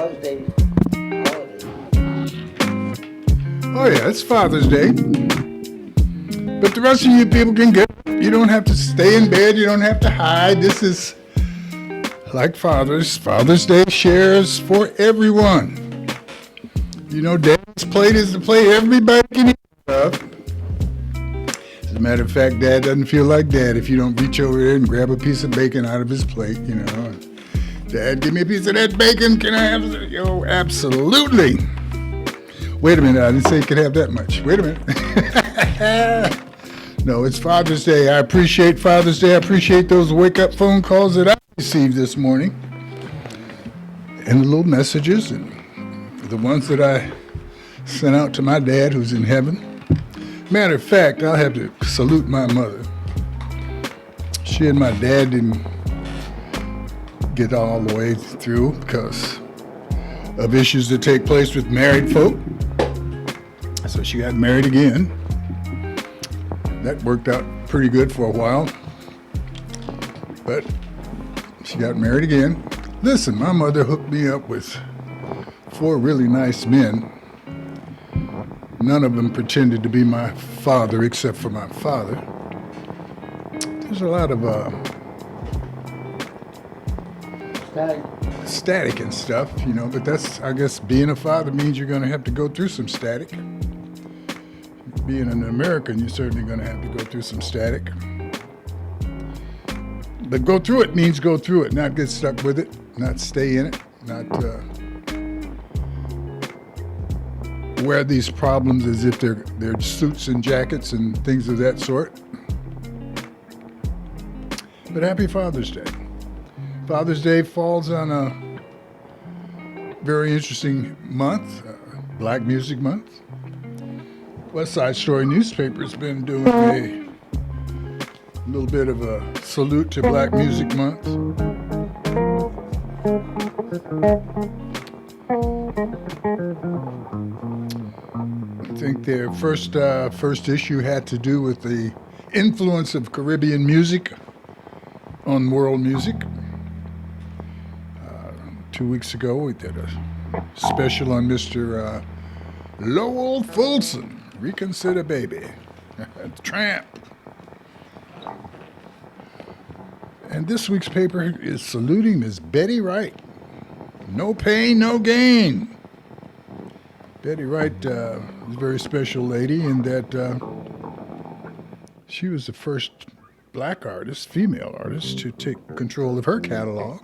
Father's Day holiday. Oh yeah, it's Father's Day. But the rest of you people can get, you don't have to stay in bed, you don't have to hide. This is like Father's Day shares for everyone. You know, Dad's plate is the plate everybody can eat of. As a matter of fact, Dad doesn't feel like Dad if you don't reach over there and grab a piece of bacon out of his plate, you know. Dad, give me a piece of that bacon. Can I have it? Yo, absolutely. Wait a minute, I didn't say you could have that much. Wait a minute. No, it's Father's Day. I appreciate Father's Day. I appreciate those wake-up phone calls that I received this morning. And the little messages, and the ones that I sent out to my dad who's in heaven. Matter of fact, I'll have to salute my mother. She and my dad didn't get all the way through because of issues that take place with married folk. So she got married again. That worked out pretty good for a while. But she got married again. Listen, my mother hooked me up with 4 really nice men. None of them pretended to be my father except for my father. There's a lot of static and stuff, you know, but that's, I guess, being a father means you're going to have to go through some static. Being an American, you're certainly going to have to go through some static. But go through it means go through it, not get stuck with it, not stay in it, not wear these problems as if they're suits and jackets and things of that sort. But happy Father's Day. Father's Day falls on a very interesting month, Black Music Month. West Side Story newspaper's been doing a little bit of a salute to Black Music Month. I think their first issue had to do with the influence of Caribbean music on world music. 2 weeks ago, we did a special on Mr. Lowell Fulson. Reconsider Baby. Tramp. And this week's paper is saluting Miss Betty Wright. No pain, no gain. Betty Wright is a very special lady in that she was the first black artist, female artist, to take control of her catalog.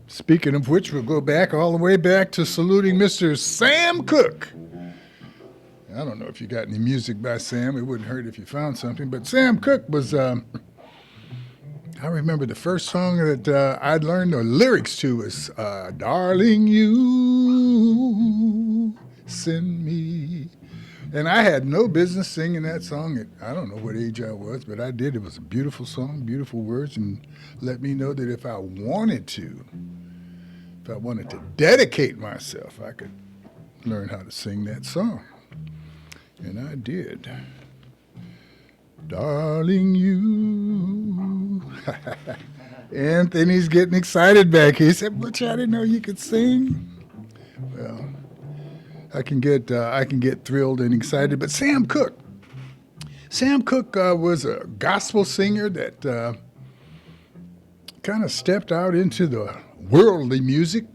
Speaking of which, we'll go back all the way back to saluting Mr. Sam Cooke. I don't know if you got any music by Sam. It wouldn't hurt if you found something. But Sam Cooke was, I remember the first song that I'd learned the lyrics to was, Darling, you send me. And I had no business singing that song. I don't know what age I was, but I did. It was a beautiful song, beautiful words, and let me know that if I wanted to dedicate myself, I could learn how to sing that song. And I did. Darling, you. Anthony's getting excited back here. He said, "Butch, I didn't know you could sing." Well, I can get thrilled and excited. But Sam Cooke was a gospel singer that kind of stepped out into the worldly music.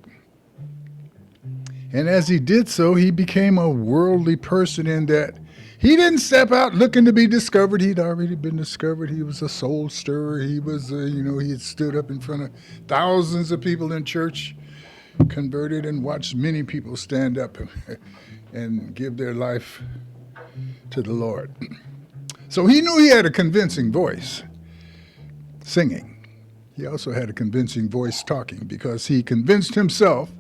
And as he did so, he became a worldly person in that he didn't step out looking to be discovered. He'd already been discovered. He was a soul stirrer. He was, he had stood up in front of thousands of people in church, converted, and watched many people stand up and give their life to the Lord. So he knew he had a convincing voice singing. He also had a convincing voice talking because he convinced himself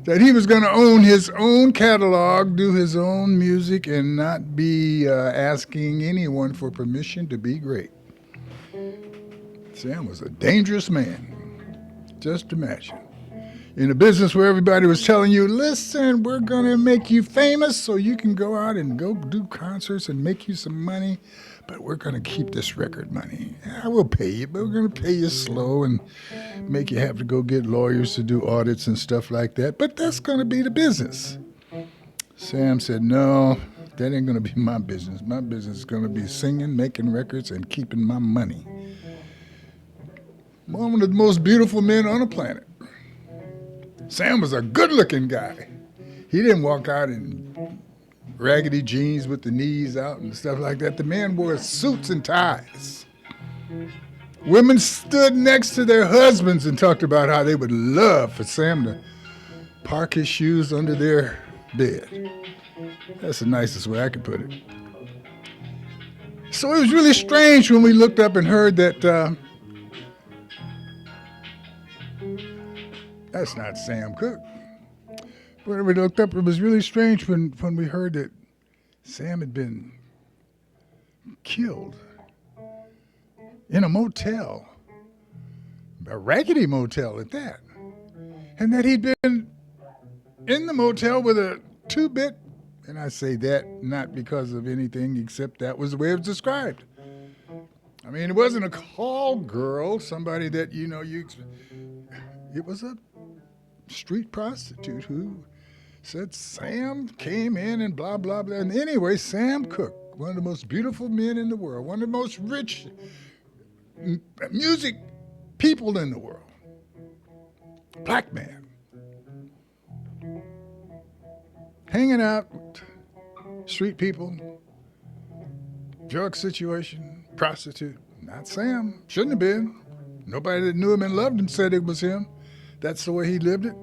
that he was going to own his own catalog, do his own music, and not be asking anyone for permission to be great. Sam was a dangerous man. Just imagine. In a business where everybody was telling you, listen, we're going to make you famous so you can go out and go do concerts and make you some money, but we're going to keep this record money. I will pay you, but we're going to pay you slow and make you have to go get lawyers to do audits and stuff like that, but that's going to be the business. Sam said, no, that ain't going to be my business. My business is going to be singing, making records, and keeping my money. One of the most beautiful men on the planet. Sam was a good-looking guy. He didn't walk out in raggedy jeans with the knees out and stuff like that. The man wore suits and ties. Women stood next to their husbands and talked about how they would love for Sam to park his shoes under their bed. That's the nicest way I could put it. So it was really strange when we looked up and heard that that's not Sam Cooke. When we looked up, it was really strange when we heard that Sam had been killed in a motel, a raggedy motel at that, and that he'd been in the motel with a two-bit, and I say that not because of anything except that was the way it was described. I mean, it wasn't a call girl, somebody that, it was a street prostitute who said Sam came in and blah, blah, blah. And anyway, Sam Cooke, one of the most beautiful men in the world, one of the most rich music people in the world, black man, hanging out, street people, drug situation, prostitute. Not Sam. Shouldn't have been. Nobody that knew him and loved him said it was him. That's the way he lived it.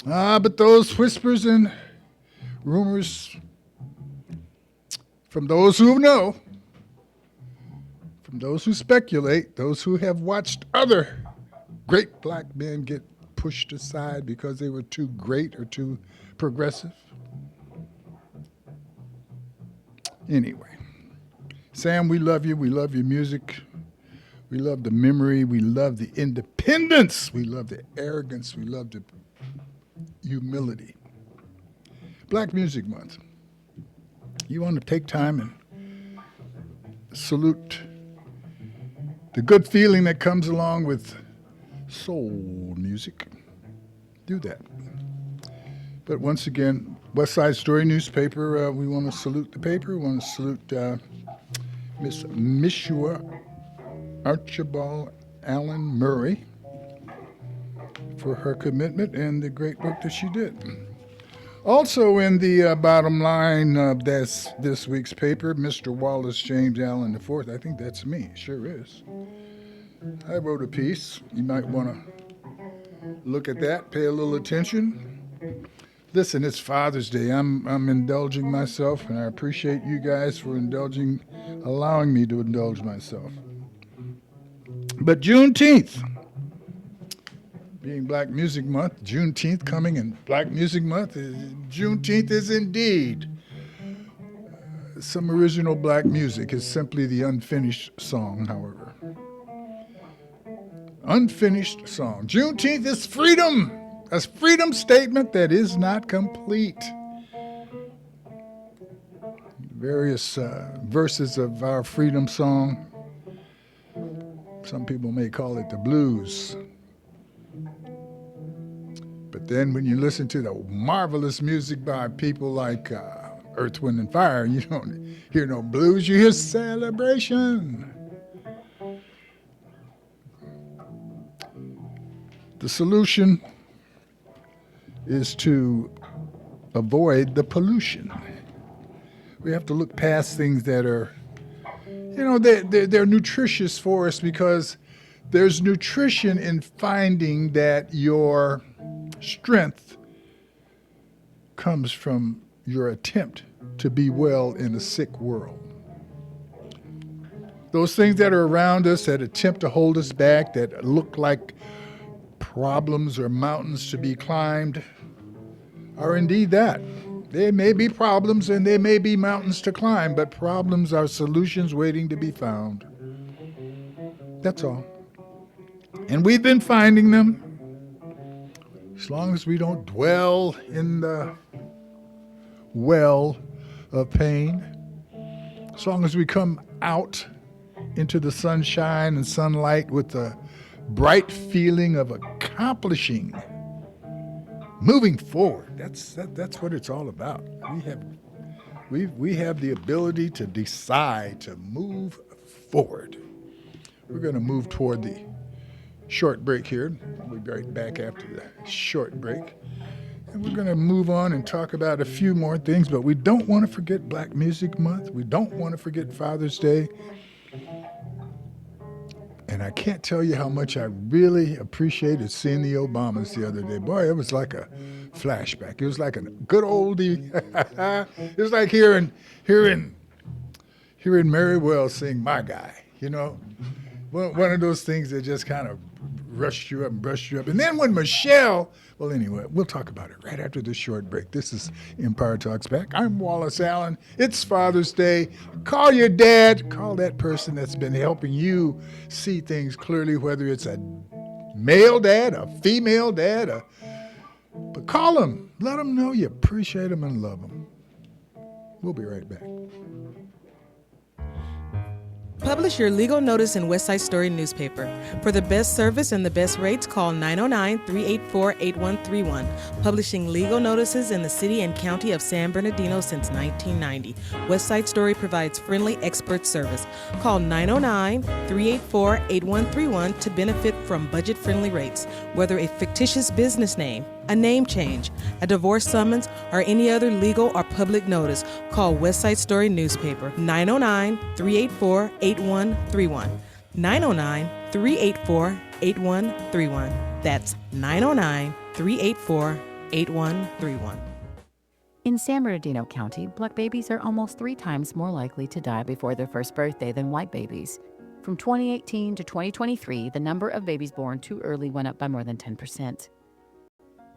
But those whispers and rumors from those who know, from those who speculate, those who have watched other great black men get pushed aside because they were too great or too progressive. Anyway, Sam, we love you. We love your music. We love the memory. We love the independence. We love the arrogance. We love the humility. Black Music Month. You want to take time and salute the good feeling that comes along with soul music. Do that. But once again, West Side Story newspaper, we want to salute the paper. We want to salute Miss Mishua Archibald Allen Murray for her commitment and the great work that she did. Also in the bottom line of this week's paper, Mr. Wallace James Allen IV. I think that's me. Sure is. I wrote a piece. You might want to look at that, pay a little attention. Listen, it's Father's Day. I'm indulging myself, and I appreciate you guys for allowing me to indulge myself. But Juneteenth, being Black Music Month, Juneteenth coming in Black Music Month, Juneteenth is indeed some original black music. It's simply the unfinished song, however. Unfinished song. Juneteenth is freedom, a freedom statement that is not complete. Various verses of our freedom song. Some people may call it the blues. But then when you listen to the marvelous music by people like Earth, Wind, and Fire, you don't hear no blues, you hear celebration. The solution is to avoid the pollution. We have to look past things that are, they're nutritious for us, because there's nutrition in finding that your strength comes from your attempt to be well in a sick world. Those things that are around us that attempt to hold us back, that look like problems or mountains to be climbed, are indeed that. There may be problems and there may be mountains to climb, but problems are solutions waiting to be found. That's all. And we've been finding them. As long as we don't dwell in the well of pain, as long as we come out into the sunshine and sunlight with the bright feeling of accomplishing, moving forward. That's what it's all about. We have the ability to decide to move forward. We're going to move toward the short break here. We'll be right back after the short break. And we're going to move on and talk about a few more things, but we don't want to forget Black Music Month. We don't want to forget Father's Day. And I can't tell you how much I really appreciated seeing the Obamas the other day. Boy, it was like a flashback. It was like a good oldie. It was like hearing Mary Wells sing "My Guy." You know, one of those things that just kind of rushed you up and brushed you up. And then when Michelle, well, anyway, we'll talk about it right after this short break. This is Empire Talks Back. I'm Wallace Allen. It's Father's Day. Call your dad. Call that person that's been helping you see things clearly, whether it's a male dad, a female dad, but call them. Let them know you appreciate them and love them. We'll be right back. Publish your legal notice in West Side Story newspaper. For the best service and the best rates, call 909-384-8131. Publishing legal notices in the city and county of San Bernardino since 1990. West Side Story provides friendly expert service. Call 909-384-8131 to benefit from budget-friendly rates. Whether a fictitious business name, a name change, a divorce summons, or any other legal or public notice, call West Side Story newspaper 909-384-8131. 909-384-8131. That's 909-384-8131. In San Bernardino County, Black babies are almost 3 times more likely to die before their first birthday than white babies. From 2018 to 2023, the number of babies born too early went up by more than 10%.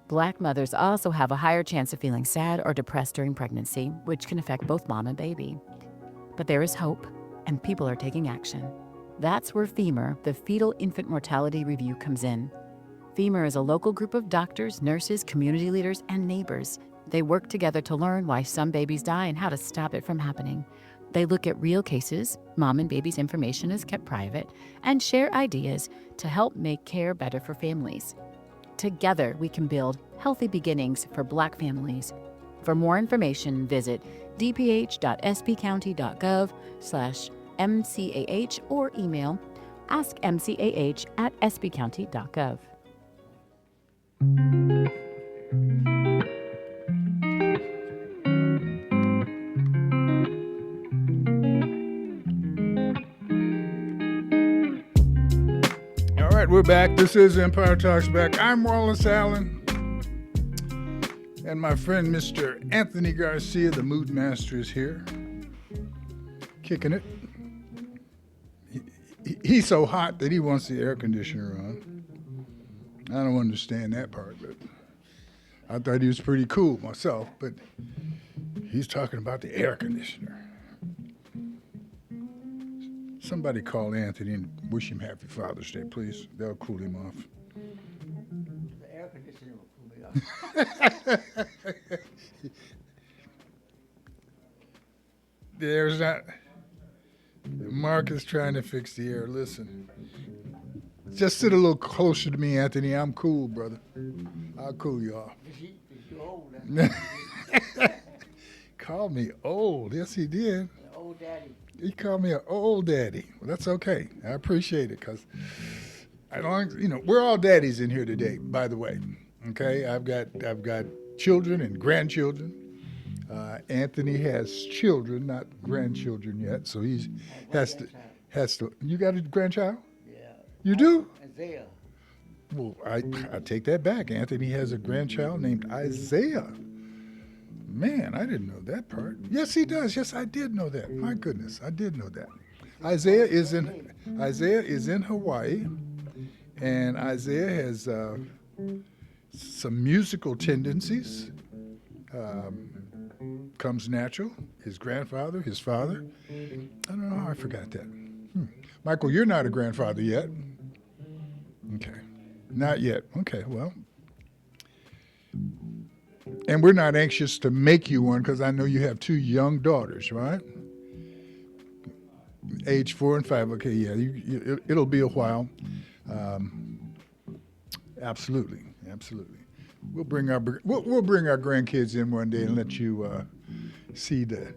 Black mothers also have a higher chance of feeling sad or depressed during pregnancy, which can affect both mom and baby. But there is hope, and people are taking action. That's where FEMUR, the Fetal Infant Mortality Review, comes in. FEMUR is a local group of doctors, nurses, community leaders, and neighbors. They work together to learn why some babies die and how to stop it from happening. They look at real cases, mom and baby's information is kept private, and share ideas to help make care better for families. Together, we can build healthy beginnings for Black families. For more information, visit dph.spcounty.gov/MCAH or email askmcah@spcounty.gov. All right, we're back. This is Empire Talks Back. I'm Wallace Allen. And my friend, Mr. Anthony Garcia, the Mood Master, is here. Kicking it. He's so hot that he wants the air conditioner on. I don't understand that part, but I thought he was pretty cool myself, but he's talking about the air conditioner. Somebody call Anthony and wish him happy Father's Day, please. They'll cool him off. The air conditioner will cool me off. There's not. Mark is trying to fix the air. Listen. Just sit a little closer to me, Anthony. I'm cool, brother. I'll cool you off. You're old. Call me old. Yes, he did. Old daddy. He called me an old daddy. Well, that's okay. I appreciate it because we're all daddies in here today, by the way. Okay, I've got children and grandchildren. Anthony has children, not grandchildren yet, so he has to. You got a grandchild? Yeah. You do? Isaiah. Well, I take that back. Anthony has a grandchild named Isaiah. Man, I didn't know that part. Yes, he does. Yes, I did know that. My goodness, I did know that. Isaiah is in Hawaii, and Isaiah has some musical tendencies. Comes natural. His grandfather, his father. I don't know how I forgot that. Michael, you're not a grandfather yet. Okay, not yet. Okay, well, And we're not anxious to make you one because I know you have 2 young daughters, right? Age 4 and 5. Okay, yeah, it'll be a while. Absolutely, absolutely. We'll bring our grandkids in one day and let you see the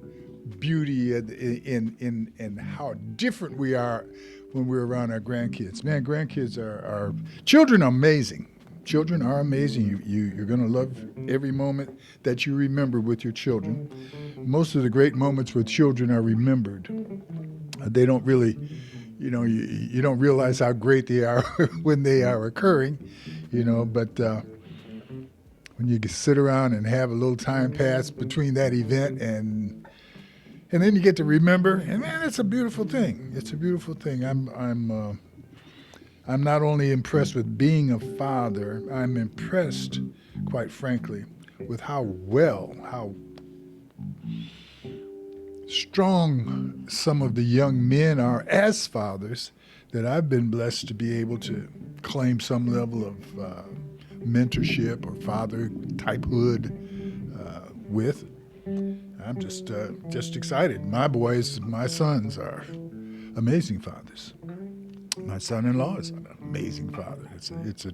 beauty in how different we are when we're around our grandkids. Man, grandkids are children are amazing. Children are amazing. You're going to love every moment that you remember with your children. Most of the great moments with children are remembered. They don't really, you don't realize how great they are when they are occurring, but when you sit around and have a little time pass between that event and then you get to remember, and man, it's a beautiful thing. It's a beautiful thing. I'm not only impressed with being a father, I'm impressed, quite frankly, with how strong some of the young men are as fathers that I've been blessed to be able to claim some level of mentorship or father typehood with. I'm just excited. My sons are amazing fathers. My son-in-law is an amazing father. It's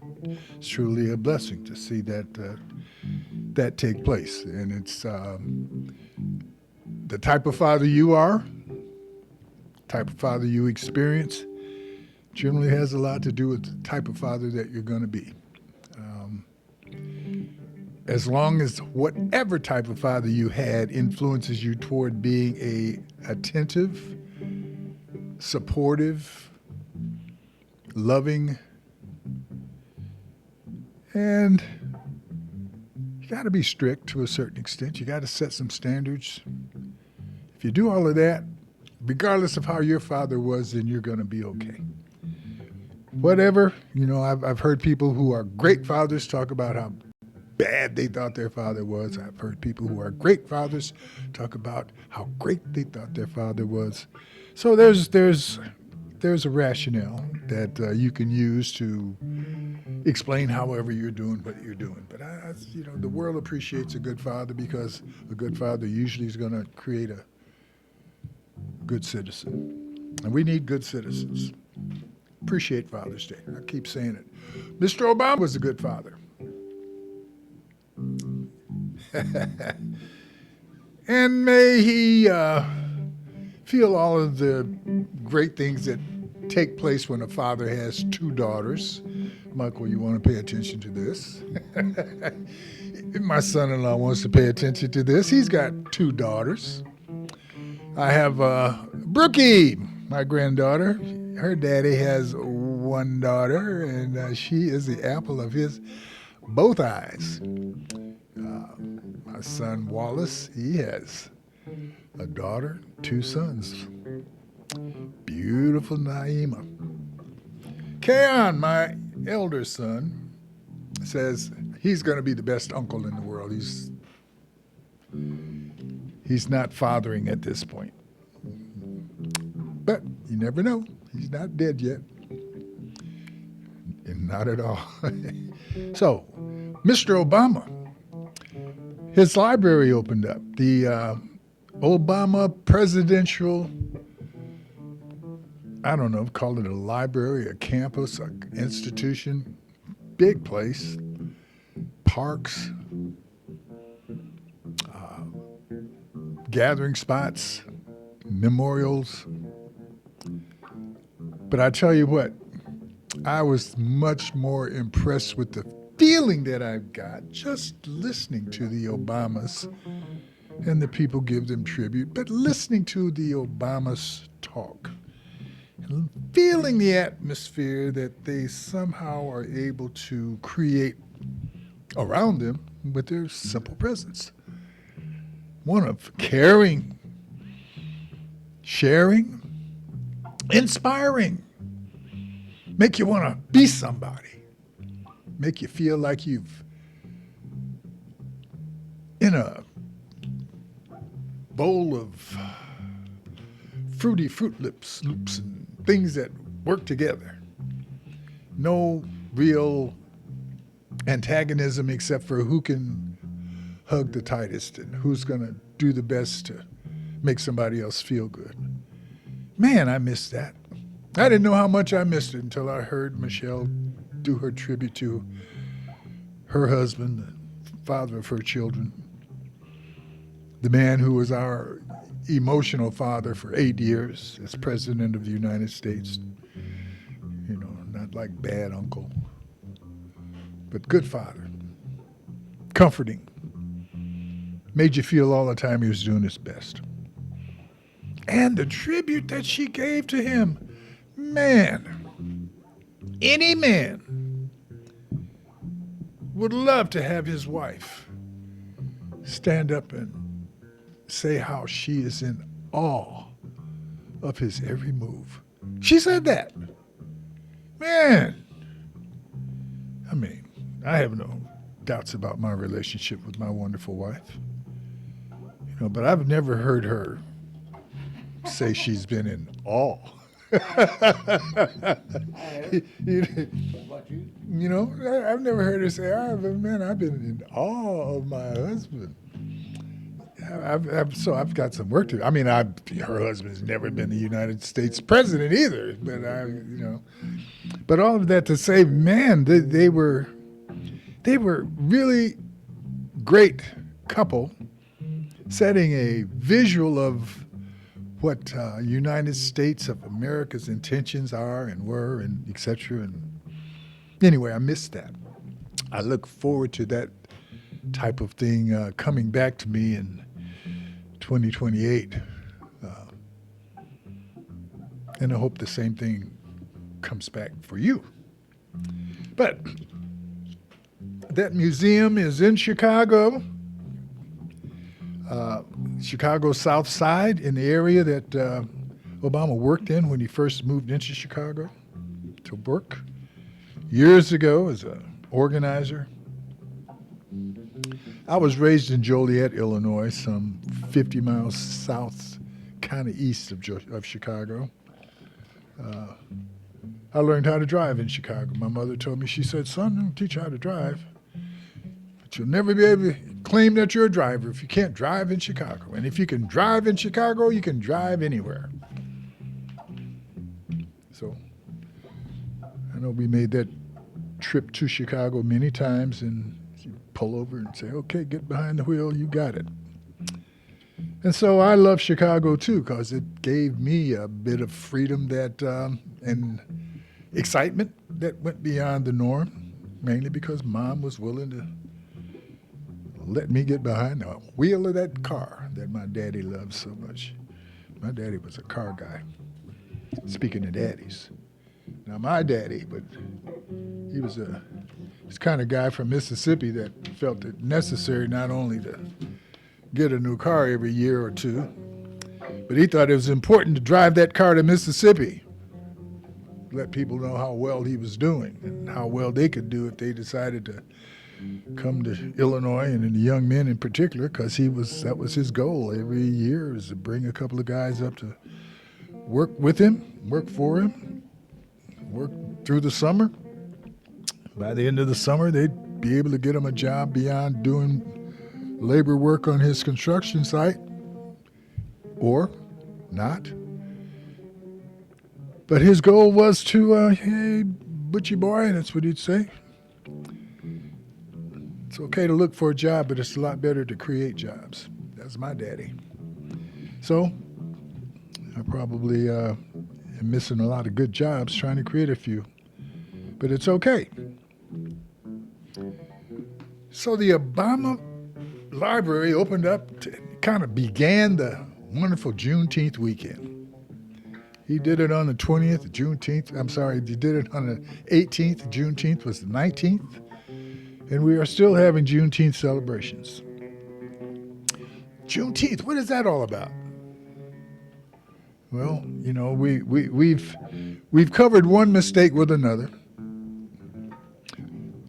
truly a blessing to see that take place, and it's the type of father you are, type of father you experience, generally has a lot to do with the type of father that you're going to be. As long as whatever type of father you had influences you toward being a attentive, supportive, loving, and you got to be strict to a certain extent. You got to set some standards. If you do all of that, regardless of how your father was, then you're going to be okay. Whatever, I've heard people who are great fathers talk about how bad they thought their father was. I've heard people who are great fathers talk about how great they thought their father was. So there's a rationale that you can use to explain however you're doing what you're doing. But the world appreciates a good father because a good father usually is going to create a good citizen. And we need good citizens. Appreciate Father's Day. I keep saying it. Mr. Obama was a good father. And may he feel all of the great things that take place when a father has 2 daughters. Michael, you want to pay attention to this? My son-in-law wants to pay attention to this. He's got 2 daughters. I have Brookie, my granddaughter. Her daddy has 1 daughter, and she is the apple of his both eyes. My son Wallace, he has a daughter, 2 sons. Beautiful Naima. Kaon, my elder son, says he's going to be the best uncle in the world. He's not fathering at this point. But you never know. He's not dead yet. And not at all. So, Mr. Obama, his library opened up. The Obama Presidential, I don't know, call it a library, a campus, an institution, big place, parks, gathering spots, memorials. But I tell you what, I was much more impressed with the feeling that I got just listening to the Obamas, and the people give them tribute, but listening to the Obamas talk, and feeling the atmosphere that they somehow are able to create around them with their simple presence. One of caring, sharing, inspiring, make you want to be somebody, make you feel like you've in a bowl of fruity Fruit Loops and things that work together. No real antagonism except for who can hug the tightest and who's going to do the best to make somebody else feel good. Man, I missed that. I didn't know how much I missed it until I heard Michelle do her tribute to her husband, the father of her children, the man who was our emotional father for 8 years as President of the United States. You know, not like bad uncle, but good father, comforting, made you feel all the time he was doing his best. And the tribute that she gave to him, man, any man would love to have his wife stand up and say how she is in awe of his every move. She said that. Man, I mean, I have no doubts about my relationship with my wonderful wife. You know, but I've never heard her say she's been in awe. you What you? know, I've never heard her say, "Oh, man, I've been in awe of my husband." So I've got some work to do. I mean, her husband's never been the United States president either, but but all of that to say, man, they were really great couple, setting a visual of what United States of America's intentions are and were and et cetera. And anyway, I missed that. I look forward to that type of thing coming back to me in 2028. And I hope the same thing comes back for you. But that museum is in Chicago. Chicago South Side, in the area that Obama worked in when he first moved into Chicago to work years ago as an organizer. I was raised in Joliet, Illinois, some 50 miles south, kind of east of Chicago. I learned how to drive in Chicago. My mother told me, she said, "Son, I'm going to teach you how to drive. But you'll never be able to claim that you're a driver if you can't drive in Chicago. And if you can drive in Chicago, you can drive anywhere." So I know we made that trip to Chicago many times, and you pull over and say, "Okay, get behind the wheel, you got it." And so I love Chicago too, because it gave me a bit of freedom and excitement that went beyond the norm, mainly because Mom was willing to let me get behind the wheel of that car that my daddy loved so much. My daddy was a car guy. Speaking of daddies. Now my daddy, but he was this kind of guy from Mississippi that felt it necessary not only to get a new car every year or two, but he thought it was important to drive that car to Mississippi. Let people know how well he was doing and how well they could do if they decided to come to Illinois, and the young men in particular, because that was his goal every year, is to bring a couple of guys up to work with him, work for him, work through the summer. By the end of the summer, they'd be able to get him a job beyond doing labor work on his construction site, or not. But his goal was to, "Hey, butchie boy," that's what he'd say. It's okay to look for a job, but it's a lot better to create jobs. That's my daddy. So I probably am missing a lot of good jobs trying to create a few, but it's okay. So the Obama Library opened up, kind of began the wonderful Juneteenth weekend. He did it on the 20th, Juneteenth. I'm sorry, he did it on the 18th. Juneteenth was the 19th. And we are still having Juneteenth celebrations. Juneteenth, what is that all about? Well, you know, we've covered one mistake with another. You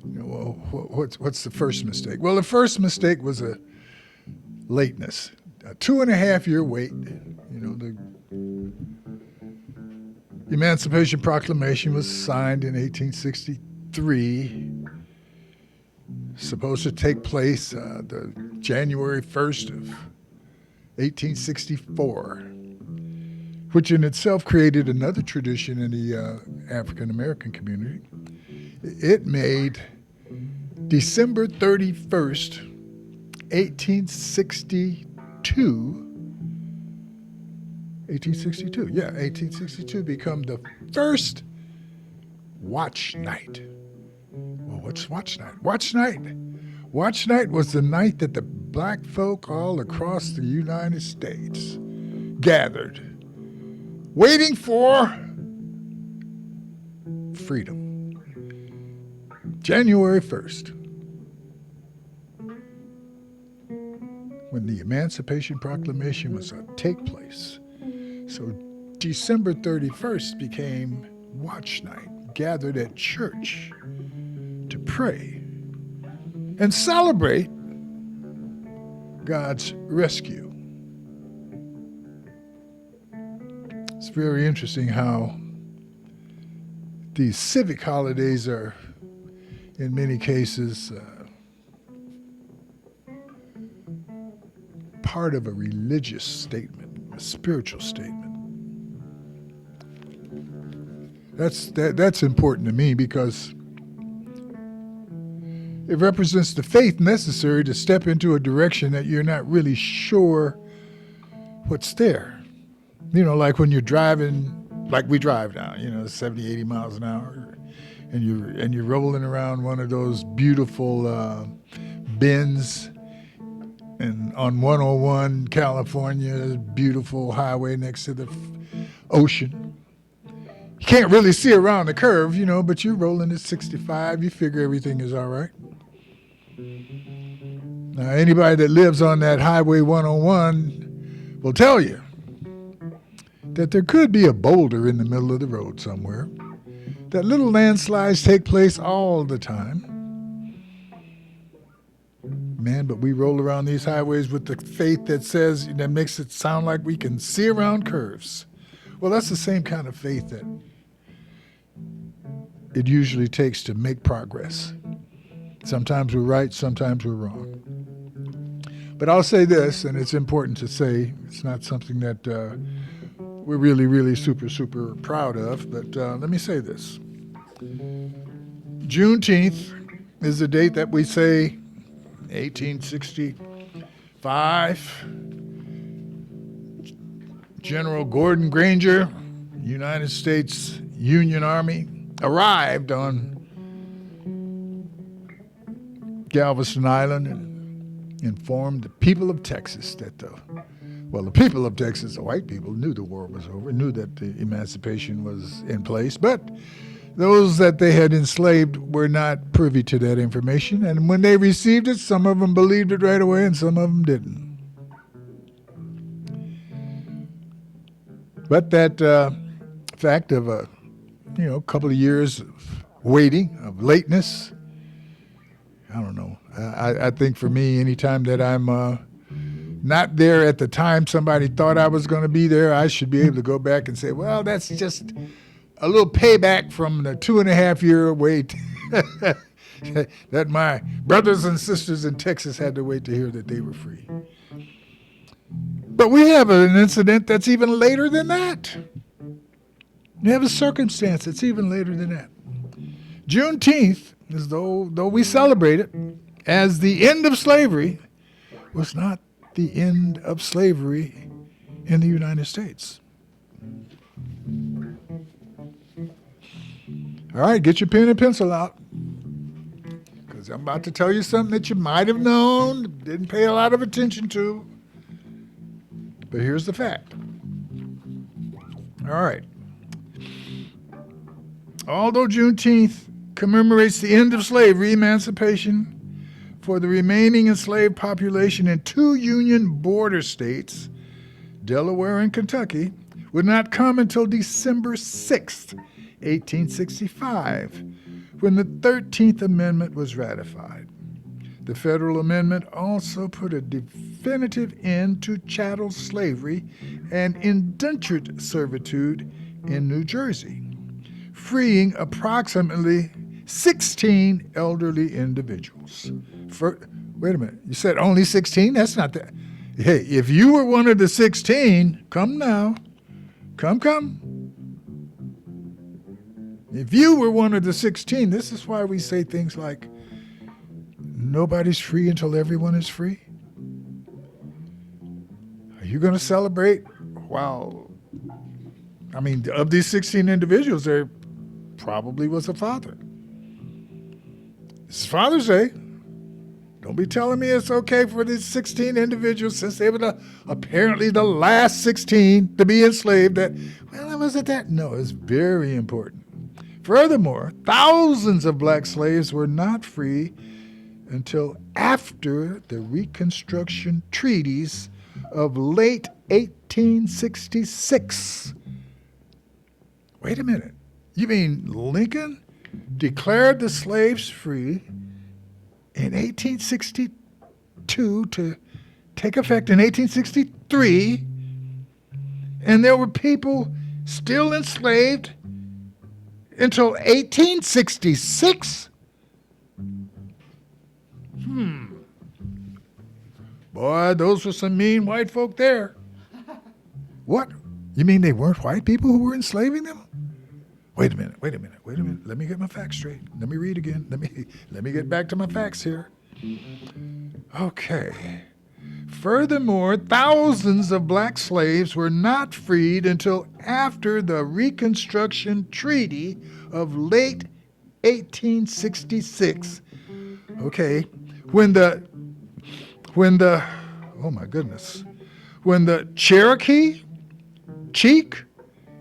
know, well, what's the first mistake? Well, the first mistake was a lateness, a 2.5-year wait. You know, the Emancipation Proclamation was signed in 1863. supposed to take place the January 1st of 1864, which in itself created another tradition in the African American community. It made December 31st, 1862 become the first watch night. Well, what's watch night? Watch night was the night that the black folk all across the United States gathered, waiting for freedom. January 1st, when the Emancipation Proclamation was to take place. So December 31st became watch night, gathered at church to pray and celebrate God's rescue. It's very interesting how these civic holidays are, in many cases, part of a religious statement, a spiritual statement. That's important to me because it represents the faith necessary to step into a direction that you're not really sure what's there. You know, like when you're driving, like we drive now, 70, 80 miles an hour, and you're rolling around one of those beautiful bends and on 101 California, beautiful highway next to the ocean. You can't really see around the curve, but you're rolling at 65. You figure everything is all right. Now, anybody that lives on that Highway 101 will tell you that there could be a boulder in the middle of the road somewhere, that little landslides take place all the time. Man, but we roll around these highways with the faith that makes it sound like we can see around curves. Well, that's the same kind of faith that it usually takes to make progress. Sometimes we're right, sometimes we're wrong. But I'll say this, and it's important to say, it's not something that we're really, really super, super proud of, but let me say this. Juneteenth is the date that we say 1865. General Gordon Granger, United States Union Army, arrived on Galveston Island and informed the people of Texas that the people of Texas, the white people, knew the war was over, knew that the emancipation was in place, but those that they had enslaved were not privy to that information, and when they received it, some of them believed it right away and some of them didn't. But that fact of a couple of years of waiting, of lateness, I don't know. I think for me, anytime that I'm not there at the time somebody thought I was going to be there, I should be able to go back and say, well, that's just a little payback from the 2.5-year wait that my brothers and sisters in Texas had to wait to hear that they were free. But we have an incident that's even later than that. We have a circumstance that's even later than that. Juneteenth, as though we celebrate it as the end of slavery, was not the end of slavery in the United States. All right, get your pen and pencil out, because I'm about to tell you something that you might have known, didn't pay a lot of attention to. But here's the fact. All right. Although Juneteenth commemorates the end of slavery, emancipation for the remaining enslaved population in 2 Union border states, Delaware and Kentucky, would not come until December 6th, 1865, when the 13th Amendment was ratified. The Federal Amendment also put a definitive end to chattel slavery and indentured servitude in New Jersey, freeing approximately 16 elderly individuals. Wait a minute, you said only 16? That's not that. Hey, if you were one of the 16, come now. Come. If you were one of the 16, this is why we say things like, nobody's free until everyone is free. Are you going to celebrate? Wow. I mean, of these 16 individuals, there probably was a father. It's Father's Day. Don't be telling me it's okay for these 16 individuals, since they were apparently the last 16 to be enslaved, that, well, was it that? No, it's very important. Furthermore, thousands of black slaves were not free until after the Reconstruction treaties of late 1866. Wait a minute. You mean Lincoln declared the slaves free in 1862 to take effect in 1863, and there were people still enslaved until 1866? Boy, those were some mean white folk there. What? You mean they weren't white people who were enslaving them? Wait a minute. Let me get my facts straight. Let me read again. Let me get back to my facts here. Okay. Furthermore, thousands of black slaves were not freed until after the Reconstruction Treaty of late 1866. Okay. When the Cherokee, Cheek,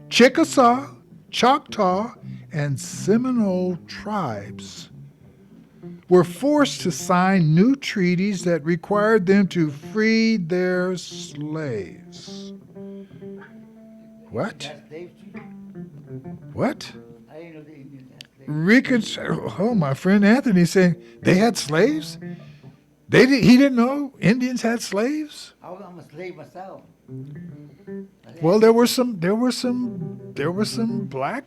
Chickasaw, Choctaw, and Seminole tribes were forced to sign new treaties that required them to free their slaves. What? That's slaves too? What? I didn't know the Indians had slaves. Oh, my friend Anthony's saying they had slaves? He didn't know Indians had slaves? I'm a slave myself. Well, there were some black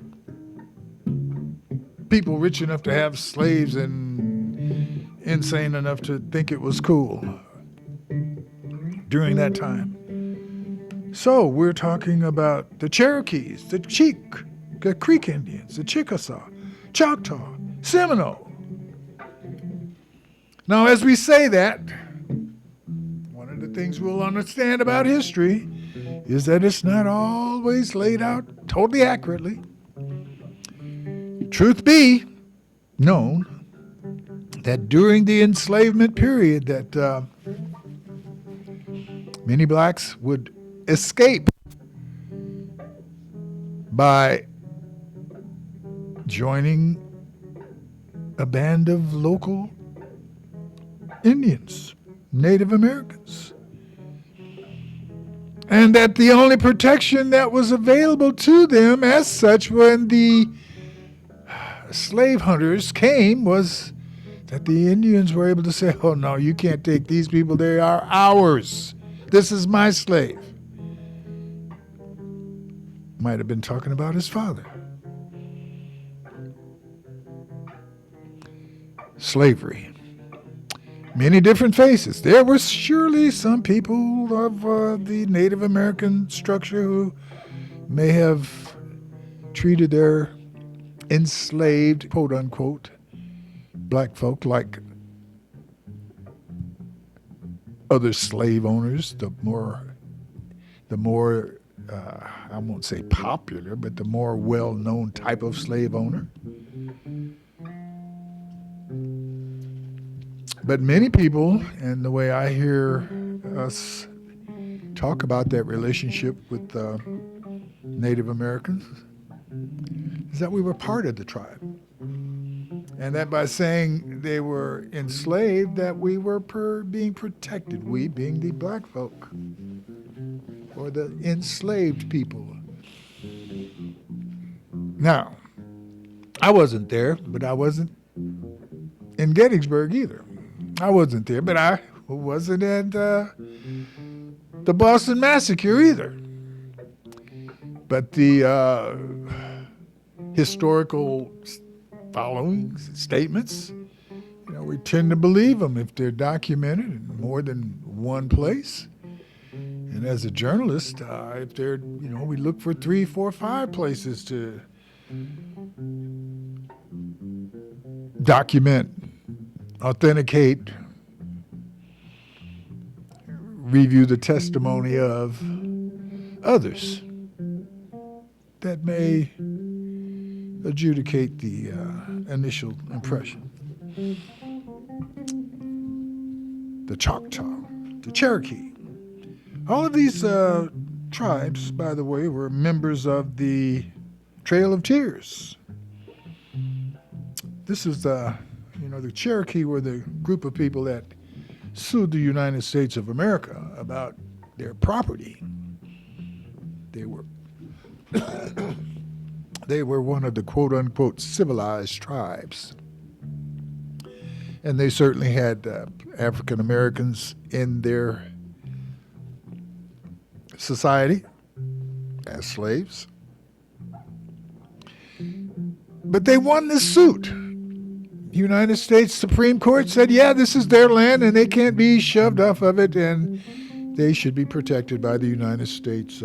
people rich enough to have slaves and insane enough to think it was cool during that time. So we're talking about the Cherokees, the Creek Indians, the Chickasaw, Choctaw, Seminole. Now, as we say that, one of the things we'll understand about history is that it's not always laid out totally accurately. Truth be known that during the enslavement period that many blacks would escape by joining a band of local Indians, Native Americans. And that the only protection that was available to them as such when the slave hunters came was that the Indians were able to say, oh no, you can't take these people, they are ours. This is my slave. Might have been talking about his father. Slavery. Many different faces. There were surely some people of the Native American structure who may have treated their enslaved, quote unquote, black folk like other slave owners, the more I won't say popular, but the more well-known type of slave owner. But many people, and the way I hear us talk about that relationship with Native Americans, is that we were part of the tribe. And that by saying they were enslaved, that we were being protected, we being the black folk, or the enslaved people. Now, I wasn't there, but I wasn't in Gettysburg either. I wasn't there, but I wasn't at the Boston Massacre either. But the historical following statements, you know, we tend to believe them if they're documented in more than one place. And as a journalist, if they're, you know, we look for 3, 4, 5 places to document, authenticate, review the testimony of others that may adjudicate the initial impression. The Choctaw, the Cherokee. All of these tribes, by the way, were members of the Trail of Tears. This is the Cherokee were the group of people that sued the United States of America about their property. They were they were one of the quote-unquote civilized tribes. And they certainly had African Americans in their society as slaves. But they won this suit. The United States Supreme Court said, yeah, this is their land and they can't be shoved off of it, and they should be protected by the United States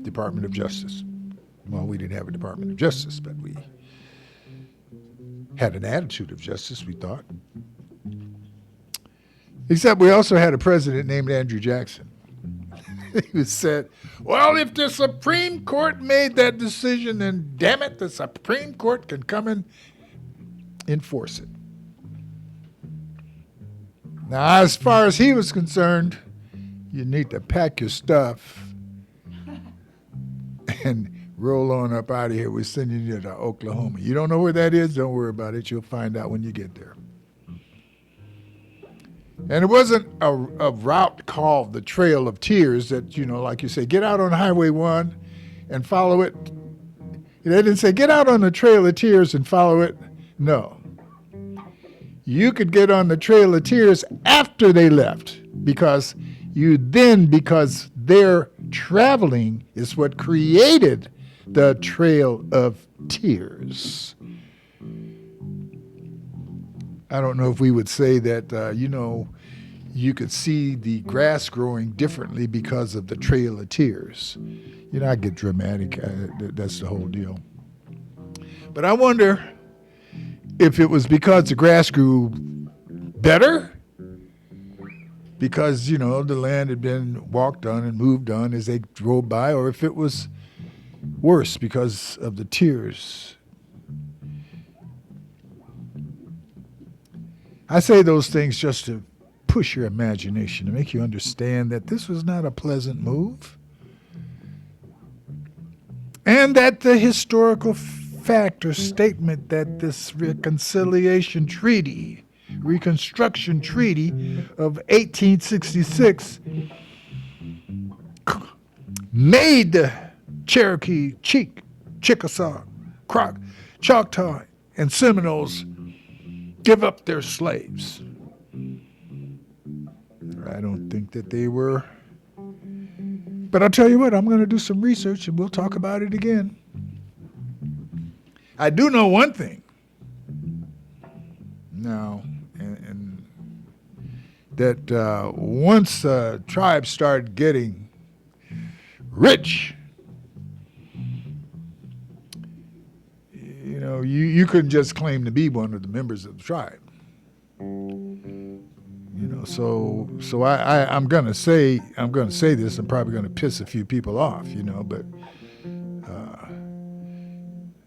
Department of Justice. Well, we didn't have a Department of Justice, but we had an attitude of justice, we thought. Except we also had a president named Andrew Jackson. He said, well, if the Supreme Court made that decision, then damn it, the Supreme Court can come and enforce it. Now, as far as he was concerned, you need to pack your stuff and roll on up out of here. We're sending you to Oklahoma. You don't know where that is? Don't worry about it. You'll find out when you get there. And it wasn't a route called the Trail of Tears that, you know, like you say, get out on Highway 1 and follow it. They didn't say, get out on the Trail of Tears and follow it. No. You could get on the Trail of Tears after they left, because their traveling is what created the Trail of Tears. I don't know if we would say that, you could see the grass growing differently because of the Trail of Tears. You know, I get dramatic. That's the whole deal. But I wonder if it was because the grass grew better, because, you know, the land had been walked on and moved on as they drove by, or if it was worse because of the tears. I say those things just to push your imagination, to make you understand that this was not a pleasant move, and that the historical fact or statement that this Reconstruction Treaty of 1866 made the Cherokee, Chickasaw, Choctaw, and Seminoles give up their slaves. I don't think that they were. But I'll tell you what, I'm going to do some research and we'll talk about it again. I do know one thing now, and that once tribes started getting rich, you know, you couldn't just claim to be one of the members of the tribe. You know, so I'm gonna say this. I'm probably gonna piss a few people off, you know, but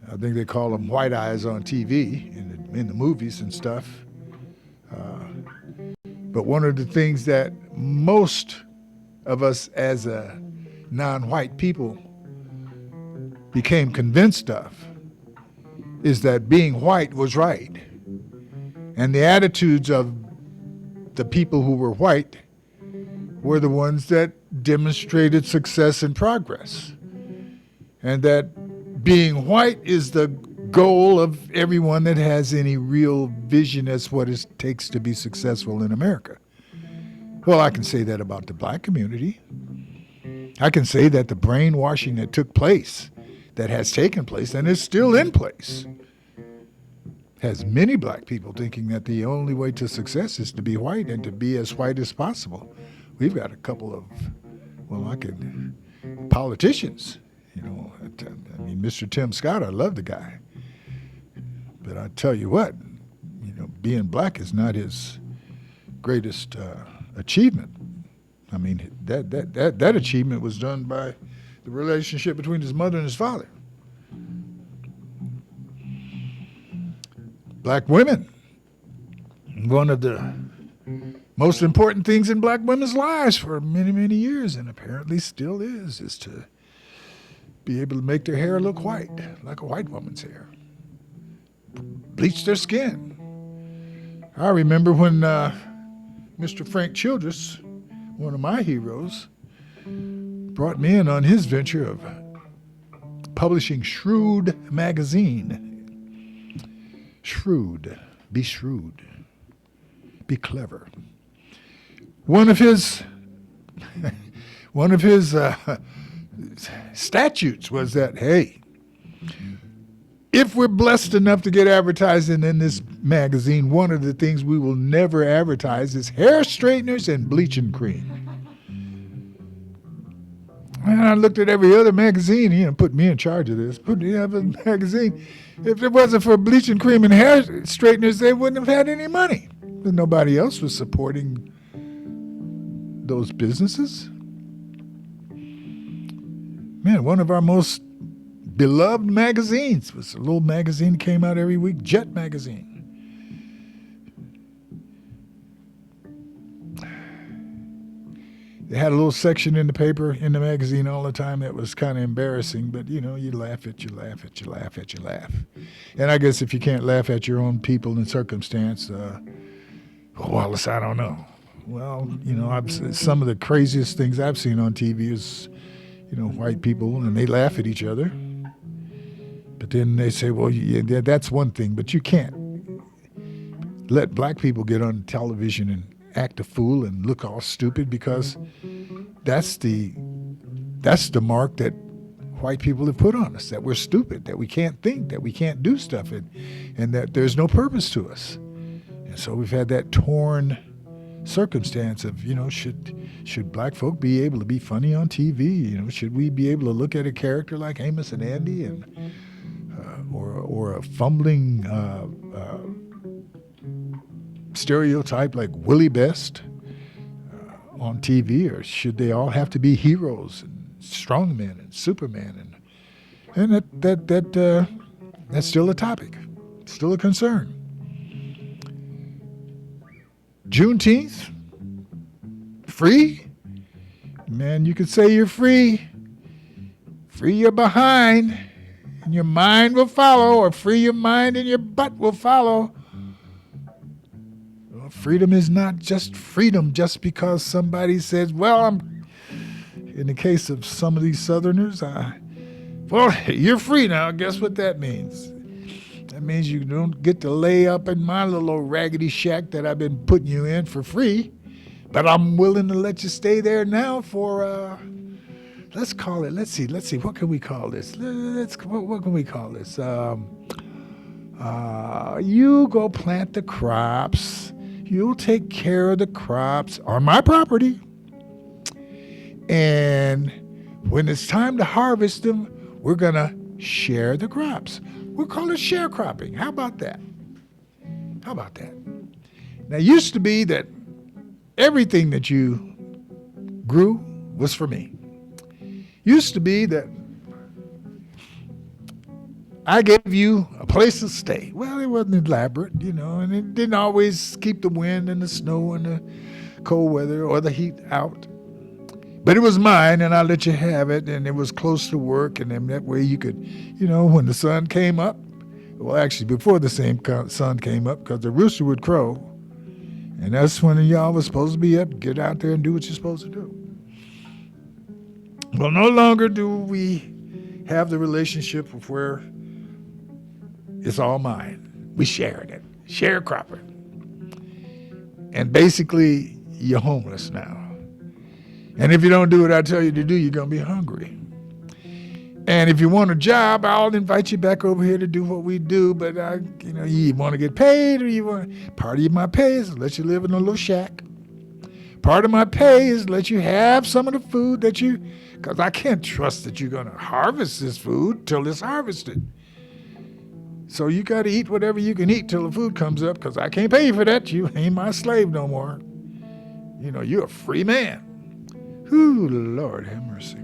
I think they call them white eyes on TV in the movies and stuff. But one of the things that most of us as a non-white people became convinced of is that being white was right. And the attitudes of the people who were white were the ones that demonstrated success and progress. And that being white is the goal of everyone that has any real vision as what it takes to be successful in America. Well, I can say that about the black community. I can say that the brainwashing that took place, that has taken place, and is still in place, has many black people thinking that the only way to success is to be white and to be as white as possible. We've got a couple of, politicians, I mean, Mr. Tim Scott, I love the guy. But I tell you what, being black is not his greatest achievement. I mean, that achievement was done by the relationship between his mother and his father. Black women, one of the most important things in black women's lives for many, many years, and apparently still is to be able to make their hair look white, like a white woman's hair. Bleach their skin. I remember when Mr. Frank Childress, one of my heroes, brought me in on his venture of publishing Shrewd magazine. Shrewd, be clever. One of his statutes was that, hey, if we're blessed enough to get advertising in this magazine, one of the things we will never advertise is hair straighteners and bleaching cream. And I looked at every other magazine, put me in charge of this, put the other magazine. If it wasn't for bleaching cream and hair straighteners, they wouldn't have had any money. And nobody else was supporting those businesses. Man, one of our most beloved magazines was a little magazine that came out every week, Jet Magazine. They had a little section in the paper, in the magazine all the time that was kind of embarrassing, but you laugh. And I guess if you can't laugh at your own people and circumstance, Wallace, I don't know. Well, some of the craziest things I've seen on TV is, white people, and they laugh at each other. But then they say, well, yeah, that's one thing, but you can't let black people get on television and act a fool and look all stupid, because that's the mark that white people have put on us, that we're stupid, that we can't think, that we can't do stuff, and that there's no purpose to us. And so we've had that torn circumstance of, should black folk be able to be funny on TV? Should we be able to look at a character like Amos and Andy and or a fumbling stereotype like Willie Best on TV, or should they all have to be heroes and strongmen and supermen? And that's still a topic, still a concern. Juneteenth, free? Man, you could say you're free. Free your behind, and your mind will follow, or free your mind and your butt will follow. Well, freedom is not just freedom just because somebody says, well, in the case of some of these Southerners, you're free now. Guess what that means? That means you don't get to lay up in my little old raggedy shack that I've been putting you in for free, but I'm willing to let you stay there now for, let's call it, let's see, what can we call this? What can we call this? You go plant the crops, you'll take care of the crops on my property, and when it's time to harvest them, we're gonna share the crops. We'll call it sharecropping. How about that? Now, it used to be that everything that you grew was for me. Used to be that I gave you a place to stay. Well, it wasn't elaborate, and it didn't always keep the wind and the snow and the cold weather or the heat out. But it was mine, and I let you have it, and it was close to work, and then that way you could, when the sun came up, well, actually, before the sun came up, because the rooster would crow, and that's when y'all was supposed to be up, get out there and do what you're supposed to do. Well, no longer do we have the relationship of where it's all mine. We shared it, sharecropper. And basically, you're homeless now. And if you don't do what I tell you to do, you're going to be hungry. And if you want a job, I'll invite you back over here to do what we do. But, you want to get paid, or you want, part of my pay is let you live in a little shack. Part of my pay is let you have some of the food that because I can't trust that you're going to harvest this food till it's harvested. So you got to eat whatever you can eat till the food comes up, because I can't pay you for that. You ain't my slave no more. You're a free man. Ooh, Lord have mercy.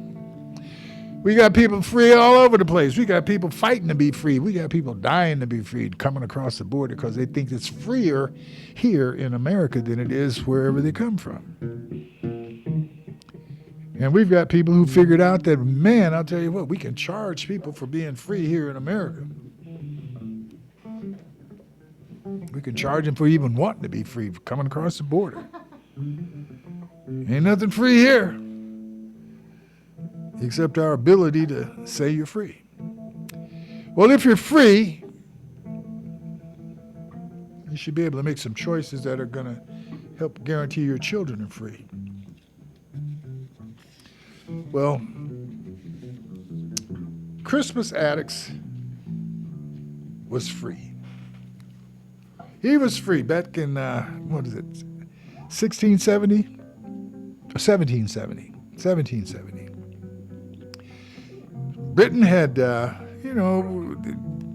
We got people free all over the place. We got people fighting to be free. We got people dying to be freed, coming across the border because they think it's freer here in America than it is wherever they come from. And we've got people who figured out that, man, I'll tell you what, we can charge people for being free here in America. We can charge them for even wanting to be free, for coming across the border. Ain't nothing free here except our ability to say you're free. Well, if you're free, you should be able to make some choices that are going to help guarantee your children are free. Well, Crispus Attucks was free. He was free back in, 1670? 1770. 1770. Britain had,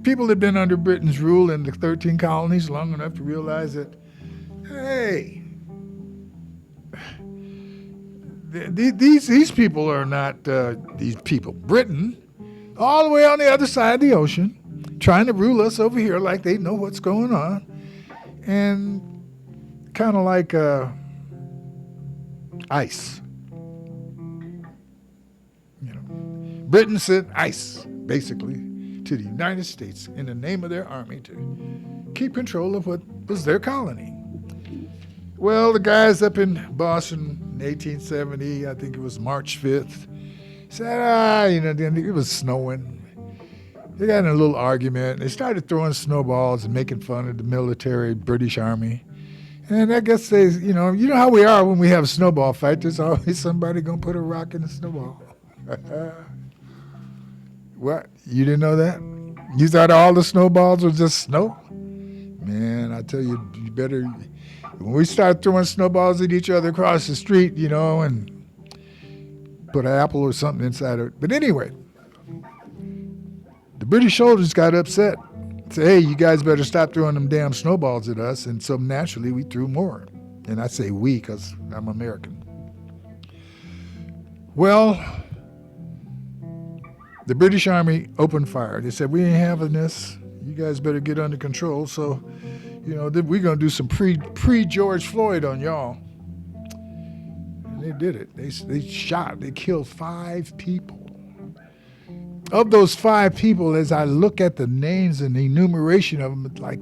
people had been under Britain's rule in the 13 colonies long enough to realize that, hey, these people are not these people. Britain, all the way on the other side of the ocean, trying to rule us over here like they know what's going on. And kind of like ICE. Britain sent ICE, basically, to the United States in the name of their army to keep control of what was their colony. Well, the guys up in Boston in 1870, I think it was March 5th, said, it was snowing. They got in a little argument. They started throwing snowballs and making fun of the military British Army. And I guess they, you know how we are when we have a snowball fight. There's always somebody going to put a rock in the snowball. What? You didn't know that? You thought all the snowballs were just snow? Man, I tell you, you better, when we start throwing snowballs at each other across the street, and put an apple or something inside of it. But anyway, the British soldiers got upset. Said, hey, you guys better stop throwing them damn snowballs at us. And so naturally we threw more. And I say we because I'm American. Well, the British Army opened fire. They said, we ain't having this. You guys better get under control. So, we're going to do some pre-George Floyd on y'all. And they did it. They killed 5 people. Of those 5 people, as I look at the names and the enumeration of them, it's like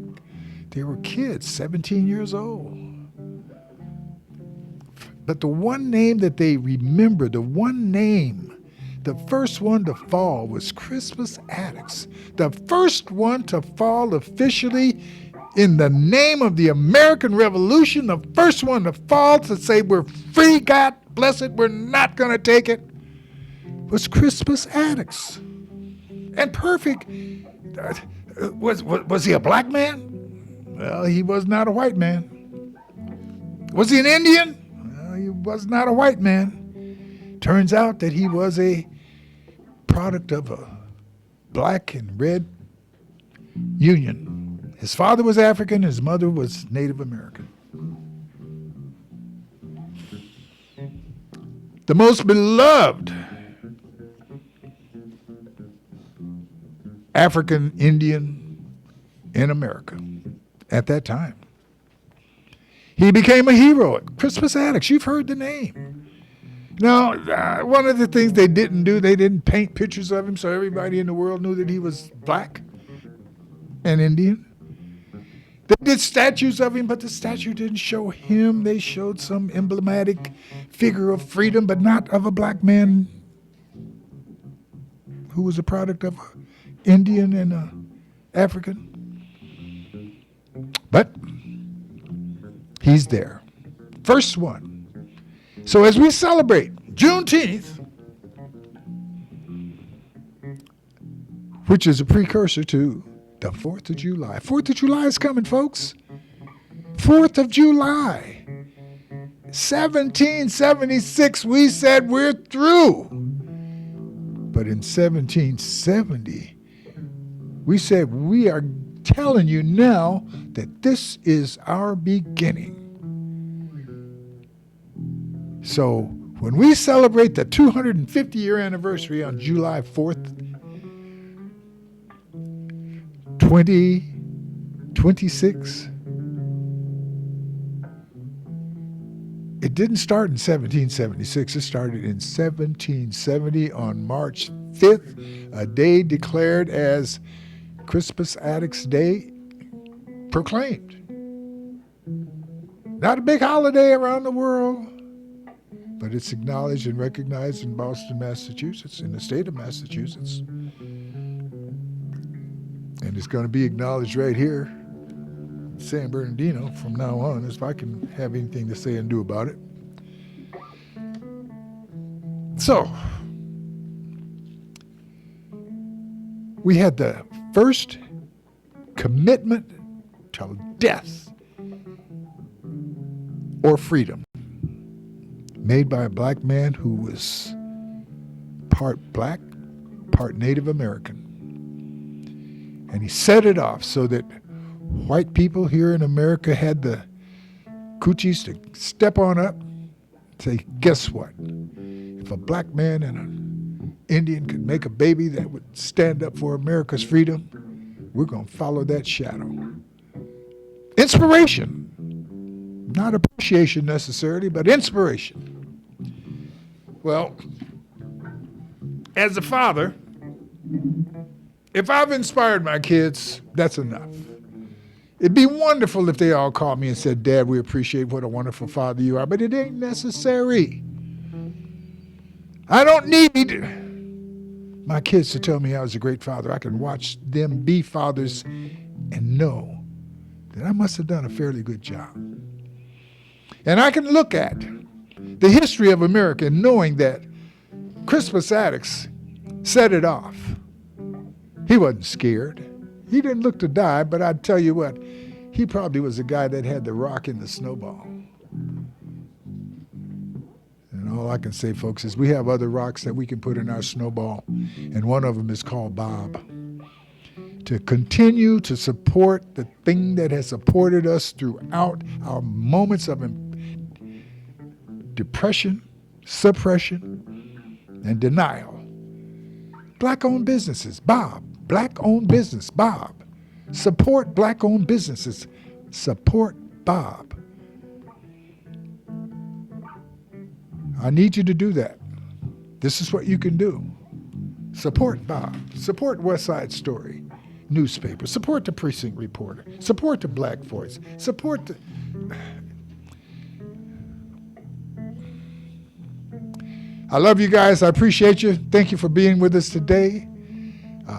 they were kids, 17 years old. But the one name that they remember, the first one to fall was Crispus Attucks. The first one to fall officially in the name of the American Revolution, the first one to fall to say we're free, God bless it, we're not going to take it, was Crispus Attucks. And perfect. Was he a black man? Well, he was not a white man. Was he an Indian? Well, he was not a white man. Turns out that he was a product of a black and red union. His father was African, his mother was Native American. The most beloved African Indian in America at that time. He became a hero. Crispus Attucks, you've heard the name. Now, one of the things they didn't do, they didn't paint pictures of him so everybody in the world knew that he was black and Indian. They did statues of him, but the statue didn't show him. They showed some emblematic figure of freedom, but not of a black man who was a product of Indian and African. But he's there. First one. So as we celebrate Juneteenth, which is a precursor to the 4th of July. 4th of July is coming, folks. 4th of July. 1776, we said we're through. But in 1770, we said we are telling you now that this is our beginning. So when we celebrate the 250-year anniversary on July 4th, 2026, it didn't start in 1776. It started in 1770 on March 5th, a day declared as Crispus Attucks Day proclaimed. Not a big holiday around the world, but it's acknowledged and recognized in Boston, Massachusetts, in the state of Massachusetts. And it's going to be acknowledged right here in San Bernardino from now on, if I can have anything to say and do about it. So, we had the first commitment to death or freedom made by a black man who was part black, part Native American. And he set it off so that white people here in America had the coochies to step on up and say, guess what? If a black man and an Indian could make a baby that would stand up for America's freedom, we're going to follow that shadow. Inspiration. Not appreciation necessarily, but inspiration. Well, as a father, if I've inspired my kids, that's enough. It'd be wonderful if they all called me and said, Dad, we appreciate what a wonderful father you are, but it ain't necessary. I don't need my kids to tell me I was a great father. I can watch them be fathers and know that I must have done a fairly good job. And I can look at the history of America knowing that Crispus Attucks set it off. He wasn't scared. He didn't look to die, but I'd tell you what, he probably was the guy that had the rock in the snowball. And all I can say, folks, is we have other rocks that we can put in our snowball, and one of them is called Bob. To continue to support the thing that has supported us throughout our moments of depression, suppression, and denial. Black-owned businesses, Bob. Black-owned business, Bob. Support black-owned businesses. Support Bob. I need you to do that. This is what you can do. Support Bob. Support West Side Story newspaper. Support the Precinct Reporter. Support the Black Voice. Support the... I love you guys. I appreciate you. Thank you for being with us today.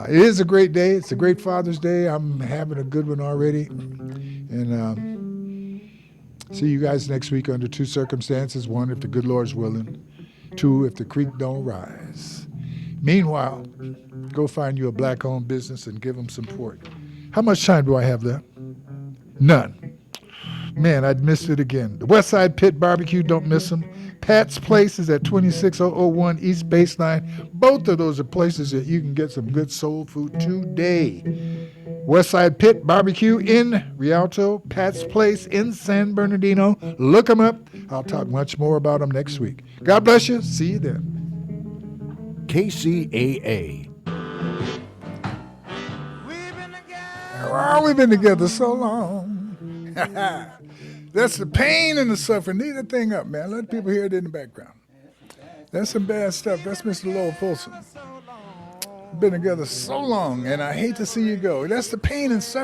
It is a great day. It's a great Father's Day. I'm having a good one already. And see you guys next week under two circumstances. One, if the good Lord's willing. Two, if the creek don't rise. Meanwhile, go find you a black-owned business and give them support. How much time do I have left? None. Man, I'd missed it again. The Westside Pit Barbecue, don't miss them. Pat's Place is at 26001 East Baseline. Both of those are places that you can get some good soul food today. Westside Pit Barbecue in Rialto, Pat's Place in San Bernardino. Look them up. I'll talk much more about them next week. God bless you. See you then. KCAA. Oh, we've been together so long. That's the pain and the suffering. Leave that thing up, man. Let people hear it in the background. That's some bad stuff. That's Mr. Lowell Folsom. Been together so long, and I hate to see you go. That's the pain and suffering.